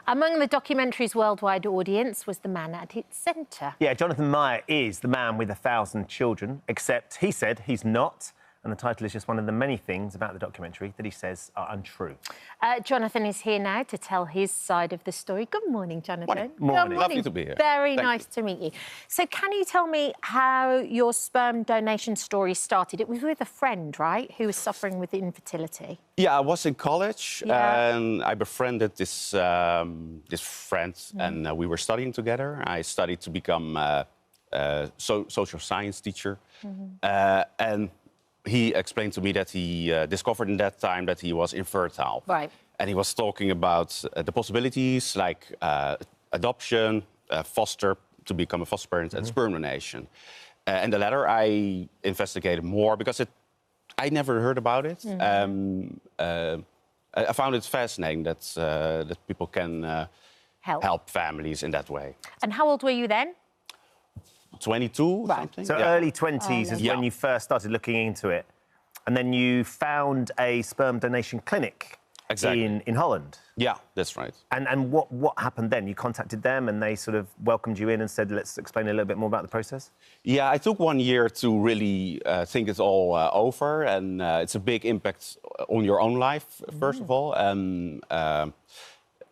Among the documentary's worldwide audience was the man at its centre. Yeah, Jonathan Meijer is the man with 1,000 children, except he said he's not. And the title is just one of the many things about the documentary that he says are untrue. Jonathan is here now to tell his side of the story. Good morning, Jonathan. Morning. Lovely to be here. Very Thank nice you. to meet you. So can you tell me how your sperm donation story started? It was with a friend, right, who was suffering with infertility? Yeah, I was in college and I befriended this friend and we were studying together. I studied to become a social science teacher. And he explained to me that he discovered in that time that he was infertile. Right. And he was talking about the possibilities like adoption, foster, to become a foster parent, and sperm donation. And the latter, I investigated more because I never heard about it. I found it fascinating that people can help families in that way. And how old were you then? 22, something. So early 20s is when you first started looking into it. And then you found a sperm donation clinic in Holland. Yeah, that's right. And what happened then? You contacted them and they sort of welcomed you in and said, let's explain a little bit more about the process? Yeah, I took 1 year to really think it's all over. And it's a big impact on your own life, first of all.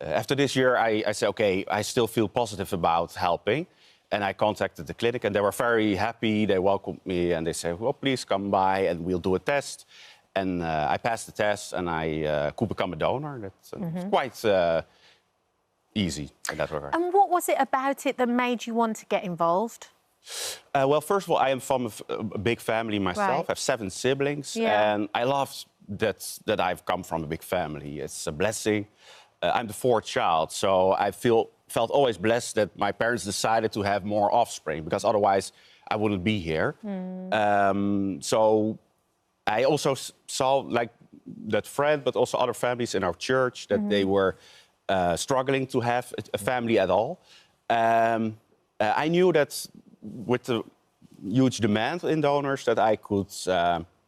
After this year, I said, OK, I still feel positive about helping. And I contacted the clinic and they were very happy. They welcomed me and they said, well, please come by and we'll do a test. And I passed the test and I could become a donor. That's quite easy in that regard. And what was it about it that made you want to get involved? Well, first of all, I am from a big family myself. Right. I have 7 siblings. And I love that I've come from a big family. It's a blessing. I'm the 4th child, so I felt always blessed that my parents decided to have more offspring, because otherwise I wouldn't be here. So I also saw, like, that friend, but also other families in our church, that they were struggling to have a family at all. I knew that with the huge demand in donors that I could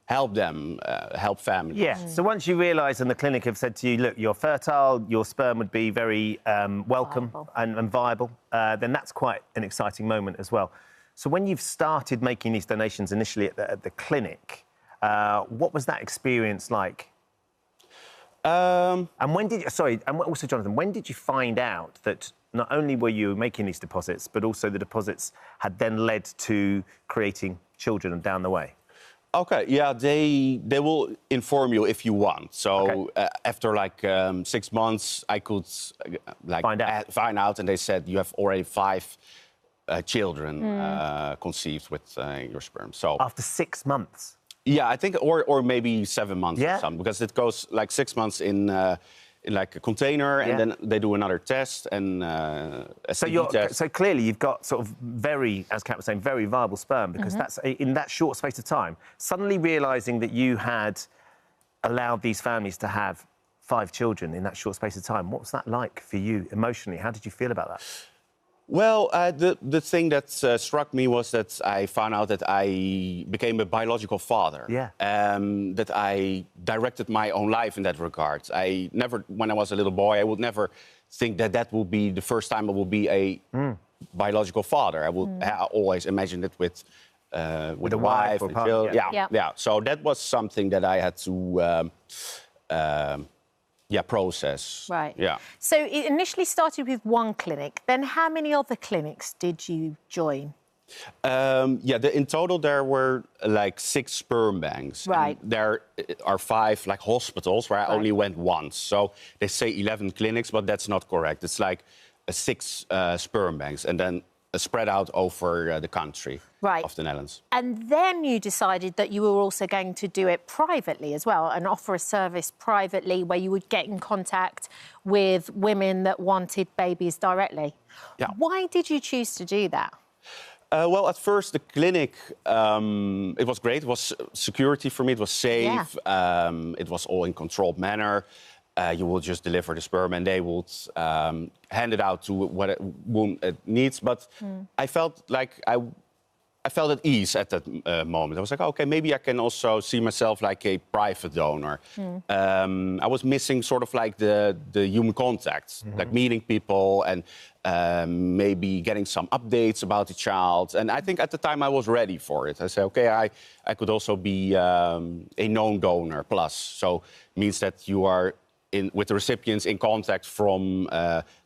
help them, help families. Yeah, so once you realise and the clinic have said to you, look, you're fertile, your sperm would be very welcome and viable, then that's quite an exciting moment as well. So when you've started making these donations initially at the clinic, what was that experience like? And when did you, sorry, and also, Jonathan, when did you find out that not only were you making these deposits, but also the deposits had then led to creating children down the way? Okay, yeah, they will inform you if you want. So after like 6 months, I could find out, and they said you have already 5 children conceived with your sperm. So after 6 months. Yeah, I think, or maybe 7 months or something, because it goes like 6 months in like a container, and then they do another test and a test. So clearly you've got sort of very, as Kat was saying, very viable sperm, because that's in that short space of time. Suddenly realising that you had allowed these families to have 5 children in that short space of time, what was that like for you emotionally? How did you feel about that? Well, the thing that struck me was that I found out that I became a biological father. Yeah. That I directed my own life in that regard. I never, when I was a little boy, I would never think that that would be the first time I would be a biological father. I would always imagine it with a wife and children. Yeah. So that was something that I had to process. Right. Yeah. So it initially started with 1 clinic. Then how many other clinics did you join? In total there were like 6 sperm banks. Right. And there are 5 like hospitals where I only went once. So they say 11 clinics, but that's not correct. It's like 6 sperm banks, and then spread out over the country of the Netherlands. And then you decided that you were also going to do it privately as well, and offer a service privately where you would get in contact with women that wanted babies directly. Yeah. Why did you choose to do that? Well, at first, the clinic, it was great. It was security for me. It was safe. It was all in controlled manner. You will just deliver the sperm and they would hand it out to what a woman needs. But I felt like I felt at ease at that moment. I was like, okay, maybe I can also see myself like a private donor. I was missing sort of like the human contact, like meeting people and maybe getting some updates about the child. And I think at the time I was ready for it. I said, okay, I could also be a known donor plus. So it means that you are with the recipients in contact from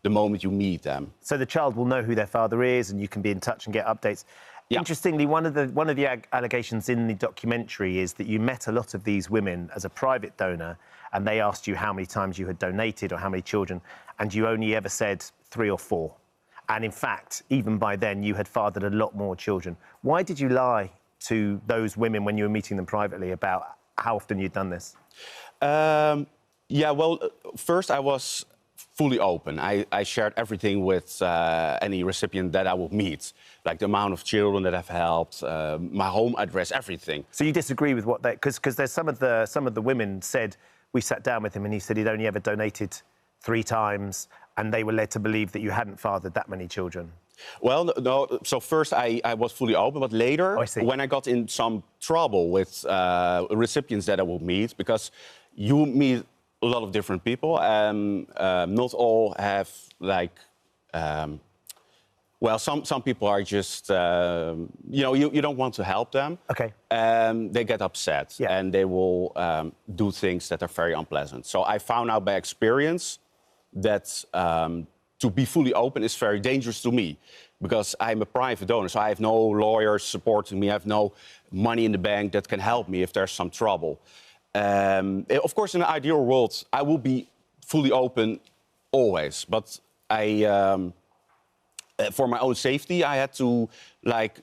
the moment you meet them. So the child will know who their father is and you can be in touch and get updates. Yeah. Interestingly, one of the allegations in the documentary is that you met a lot of these women as a private donor and they asked you how many times you had donated or how many children, and you only ever said 3 or 4. And in fact, even by then, you had fathered a lot more children. Why did you lie to those women when you were meeting them privately about how often you'd done this? Yeah, well, first I was fully open. I shared everything with any recipient that I would meet, like the amount of children that I've helped, my home address, everything. So you disagree with what they... Because there's some of the women said, we sat down with him and he said he'd only ever donated 3 times and they were led to believe that you hadn't fathered that many children. Well, no, so first I was fully open, but later, when I got in some trouble with recipients that I would meet, because you meet a lot of different people, and not all have like, well, some people are just, you know, you don't want to help them. Okay. They get upset and they will do things that are very unpleasant. So I found out by experience that to be fully open is very dangerous to me, because I'm a private donor, so I have no lawyers supporting me, I have no money in the bank that can help me if there's some trouble. Of course, in an ideal world, I will be fully open always, but for my own safety, I had to like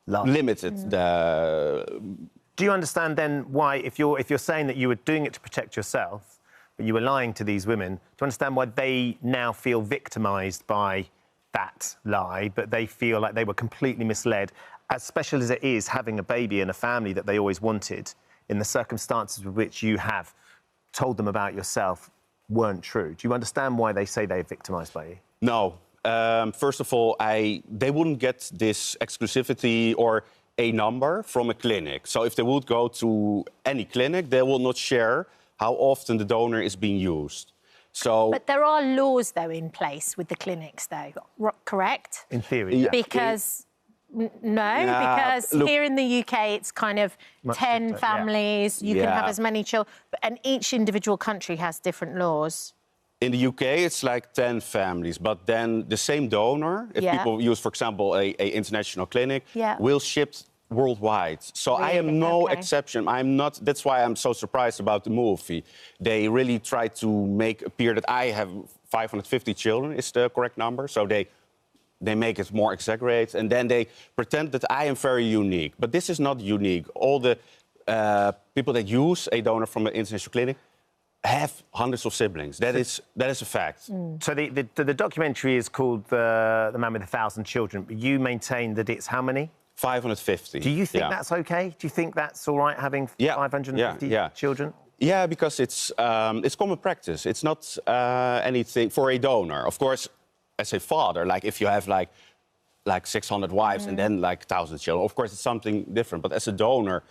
limit it. Do you understand then why, if you're saying that you were doing it to protect yourself, but you were lying to these women, do you understand why they now feel victimised by that lie, but they feel like they were completely misled, as special as it is having a baby and a family that they always wanted, in the circumstances with which you have told them about yourself weren't true? Do you understand why they say they're victimised by you? No. First of all, they wouldn't get this exclusivity or a number from a clinic. So if they would go to any clinic, they will not share how often the donor is being used. So, but there are laws, though, in place with the clinics, though, correct? In theory, yeah. Because... because look, here in the UK, it's kind of 10 families, you can have as many children, and each individual country has different laws. In the UK, it's like 10 families, but then the same donor, if people use, for example, a international clinic, will ship worldwide. So really? I am no exception. I'm not. That's why I'm so surprised about the movie. They really try to make appear that I have 550 children, is the correct number. So they make it more exaggerated, and then they pretend that I am very unique. But this is not unique. All the people that use a donor from an international clinic have hundreds of siblings. That is a fact. So the documentary is called The Man with 1,000 Children. You maintain that it's how many? 550. Do you think that's okay? Do you think that's all right, having 550 children? Yeah, because it's common practice. It's not anything for a donor. Of course, as a father, like if you have like 600 wives and then like 1,000 children, of course it's something different. But as a donor,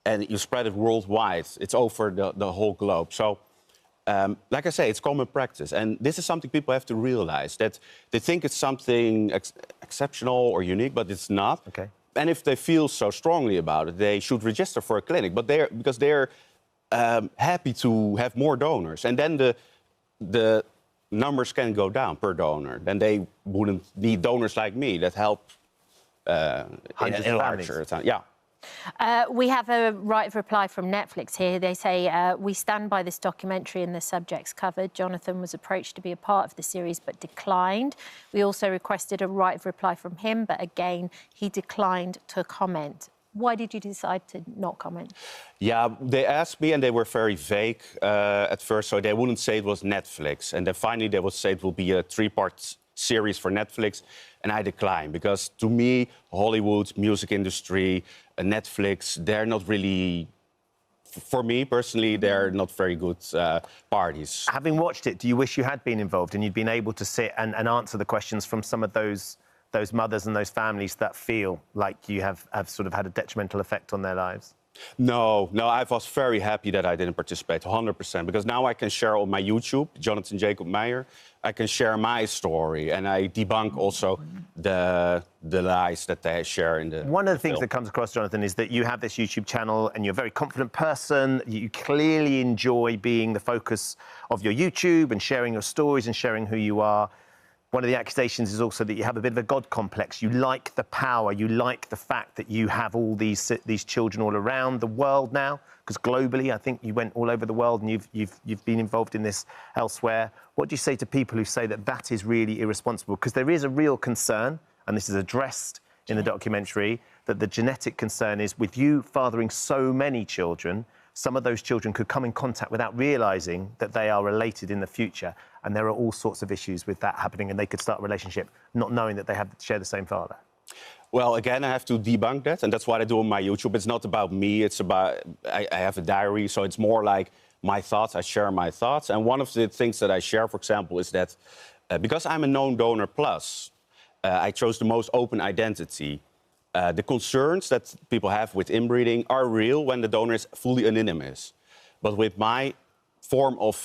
and you spread it worldwide, it's over the whole globe. So, like I say, it's common practice. And this is something people have to realize, that they think it's something exceptional or unique, but it's not. Okay. And if they feel so strongly about it, they should register for a clinic. But because they're happy to have more donors. And then the numbers can go down per donor. Then they wouldn't need donors like me that help in a larger time. Yeah. We have a right of reply from Netflix here. They say, we stand by this documentary and the subjects covered. Jonathan was approached to be a part of the series but declined. We also requested a right of reply from him, but again, he declined to comment. Why did you decide to not comment? Yeah, they asked me and they were very vague at first, so they wouldn't say it was Netflix. And then finally they would say it will be a 3-part series for Netflix, and I declined because to me, Hollywood, music industry, Netflix, they're not really, for me personally, they're not very good parties. Having watched it, do you wish you had been involved and you'd been able to sit and answer the questions from some of those those mothers and those families that feel like you have sort of had a detrimental effect on their lives? No, I was very happy that I didn't participate, 100%, because now I can share on my YouTube, Jonathan Meijer, I can share my story, and I debunk also the lies that they share in the One of the things film. that comes across, Jonathan, is that you have this YouTube channel and you're a very confident person. You clearly enjoy being the focus of your YouTube and sharing your stories and sharing who you are. One of the accusations is also that you have a bit of a God complex. You like the power. You like the fact that you have all these children all around the world now. Because globally, I think you went all over the world and you've been involved in this elsewhere. What do you say to people who say that that is really irresponsible? Because there is a real concern, and this is addressed in the documentary, that the genetic concern is with you fathering so many children, some of those children could come in contact without realising that they are related in the future. And there are all sorts of issues with that happening, and they could start a relationship not knowing that they share the same father. Well, again, I have to debunk that, and that's what I do on my YouTube. It's not about me. It's about I have a diary, so it's more like my thoughts. I share my thoughts, and one of the things that I share, for example, is that because I'm a known donor plus, I chose the most open identity. The concerns that people have with inbreeding are real when the donor is fully anonymous. But with my form of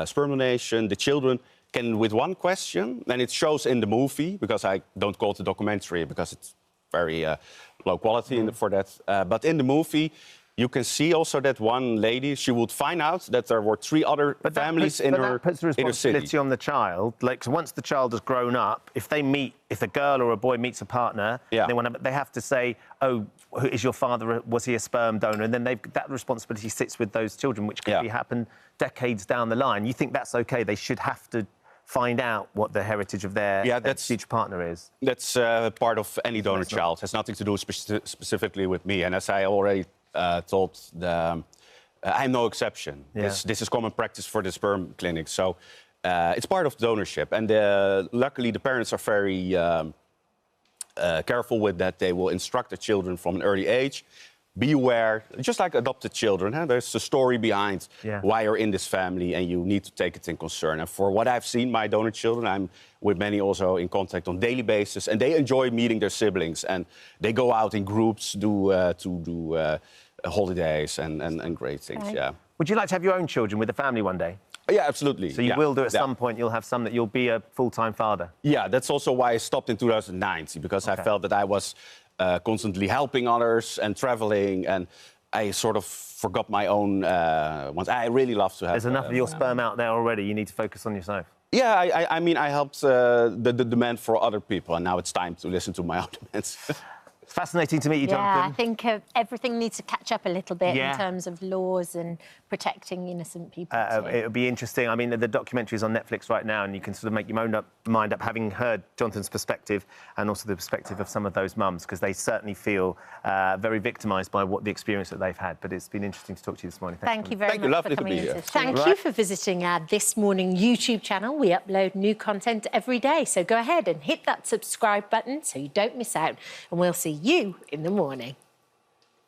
sperm donation, the children can, with one question, and it shows in the movie, because I don't call it a documentary because it's very low quality for that. But in the movie, you can see also that one lady, she would find out that there were 3 other families in her city. That puts the responsibility on the child. Like, so once the child has grown up, if a girl or a boy meets a partner, they have to say, oh, is your father, was he a sperm donor? And then that responsibility sits with those children, which could happen decades down the line. You think that's OK? They should have to find out what the heritage of their future partner is. That's part of any donor child. It has nothing to do specifically with me. And as I already told I'm no exception. Yeah. This is common practice for the sperm clinic. So it's part of donorship. And luckily, the parents are very careful with that. They will instruct the children from an early age. Be aware, just like adopted children. There's a story behind why you're in this family, and you need to take it in concern. And for what I've seen, my donor children, I'm with many also in contact on a daily basis, and they enjoy meeting their siblings. And they go out in groups to do holidays and great things. Okay. Yeah. Would you like to have your own children with a family one day? Yeah, absolutely. So you will do at some point, you'll have some that you'll be a full-time father? Yeah, that's also why I stopped in 2019, because I felt that I was constantly helping others and traveling, and I sort of forgot my own ones. I really love to have... There's enough of your sperm out there already. You need to focus on yourself. Yeah, I mean, I helped the demand for other people, and now it's time to listen to my own demands. It's fascinating to meet you, Jonathan. Yeah, I think everything needs to catch up a little bit in terms of laws and protecting innocent people too. It would be interesting. I mean, the documentary is on Netflix right now, and you can sort of make your own mind up, having heard Jonathan's perspective and also the perspective of some of those mums, because they certainly feel very victimised by the experience that they've had. But it's been interesting to talk to you this morning. Thank you very much Lovely for coming to be in. here. Thank you for visiting our This Morning YouTube channel. We upload new content every day, so go ahead and hit that subscribe button so you don't miss out. And we'll see you in the morning.